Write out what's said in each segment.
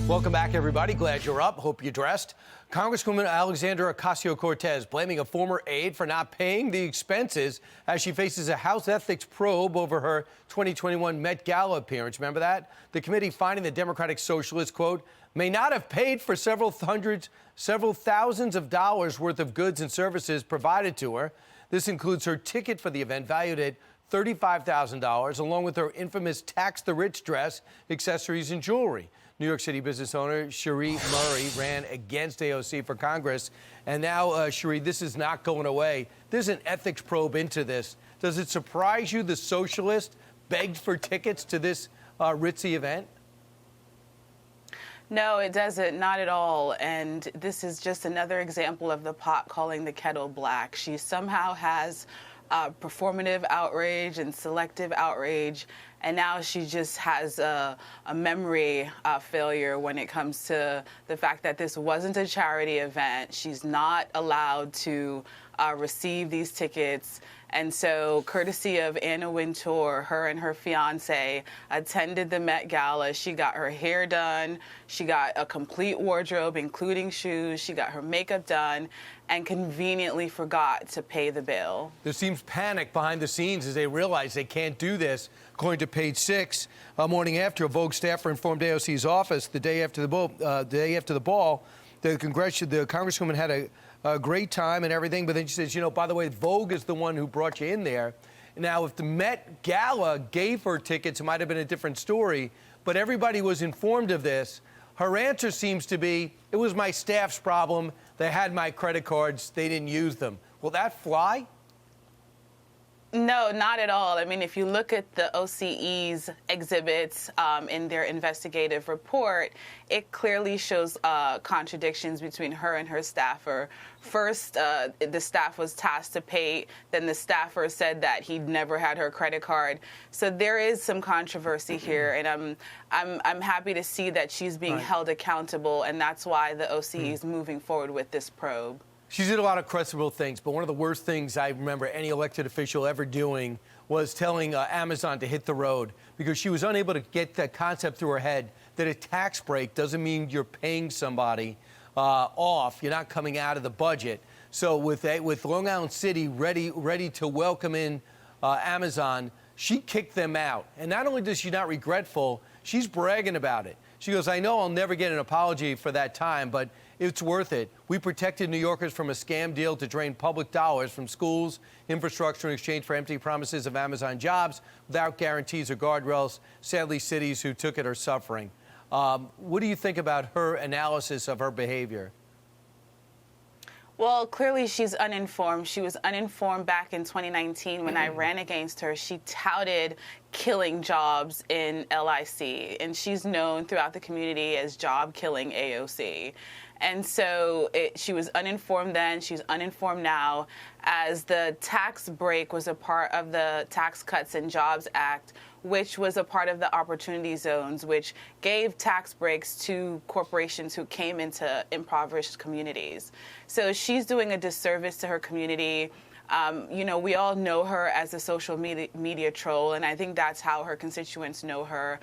Welcome back, everybody. Glad you're up. Hope you dressed. Congresswoman Alexandria Ocasio-Cortez blaming a former aide for not paying the expenses as she faces a House ethics probe over her 2021 Met Gala appearance. Remember that? The committee finding the Democratic Socialist, quote, may not have paid for several thousands of dollars worth of goods and services provided to her. This includes her ticket for the event, valued at $35,000, along with her infamous tax the rich dress, accessories, and jewelry. New York City business owner Cherie Murray ran against AOC for Congress. And now, Cherie, this is not going away. There's an ethics probe into this. Does it surprise you the socialist begged for tickets to this ritzy event? No, it doesn't, not at all. And this is just another example of the pot calling the kettle black. She somehow has performative outrage and selective outrage, and now she just has a memory failure when it comes to the fact that this wasn't a charity event. She's not allowed to receive these tickets. And so, courtesy of Anna Wintour, her and her fiance attended the Met Gala. She got her hair done. She got a complete wardrobe, including shoes. She got her makeup done and conveniently forgot to pay the bill. There seems panic behind the scenes as they realize they can't do this. According to Page 6, a morning after, a Vogue staffer informed AOC's office the day after the ball, the Congresswoman had a great time and everything, but then she says, you know, by the way, Vogue is the one who brought you in there. Now, if the Met Gala gave her tickets, it might have been a different story, but everybody was informed of this. Her answer seems to be, it was my staff's problem. They had my credit cards. They didn't use them. Will that fly? No, not at all. I mean, if you look at the OCE's exhibits in their investigative report, it clearly shows contradictions between her and her staffer. First, the staff was tasked to pay. Then the staffer said that he'd never had her credit card. So there is some controversy here, and I'm happy to see that she's being held accountable, and that's why the OCE is moving forward with this probe. She did a lot of questionable things, but one of the worst things I remember any elected official ever doing was telling Amazon to hit the road, because she was unable to get that concept through her head that a tax break doesn't mean you're paying somebody off. You're not coming out of the budget. So with Long Island City ready to welcome in Amazon, she kicked them out. And not only does she not regretful, she's bragging about it. She goes, I know I'll never get an apology for that time, but it's worth it. We protected New Yorkers from a scam deal to drain public dollars from schools, infrastructure in exchange for empty promises of Amazon jobs without guarantees or guardrails. Sadly, cities who took it are suffering. What do you think about her analysis of her behavior? Well, clearly she's uninformed. She was uninformed back in 2019 when I ran against her. She touted killing jobs in LIC, and she's known throughout the community as job-killing AOC. And so she was uninformed then, she's uninformed now. As the tax break was a part of the Tax Cuts and Jobs Act, which was a part of the opportunity zones, which gave tax breaks to corporations who came into impoverished communities. So she's doing a disservice to her community. You know, we all know her as a social media troll, and I think that's how her constituents know her.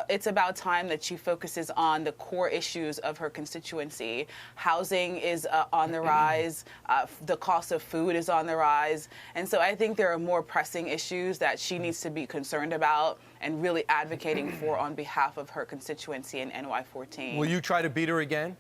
It's about time that she focuses on the core issues of her constituency. Housing is on the rise. The cost of food is on the rise. And so I think there are more pressing issues that she needs to be concerned about and really advocating for on behalf of her constituency in NY14. Will you try to beat her again?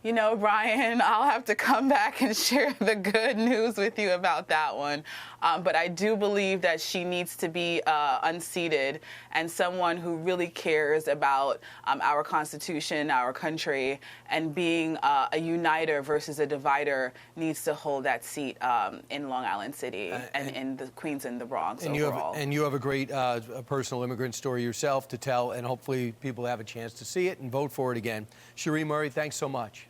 You know, Brian, I'll have to come back and share the good news with you about that one. But I do believe that she needs to be unseated, and someone who really cares about our Constitution, our country, and being a uniter versus a divider needs to hold that seat in Long Island City and in the Queens and the Bronx overall. You have a great personal immigrant story yourself to tell, and hopefully people have a chance to see it and vote for it again. Cherie Murray, thanks so much.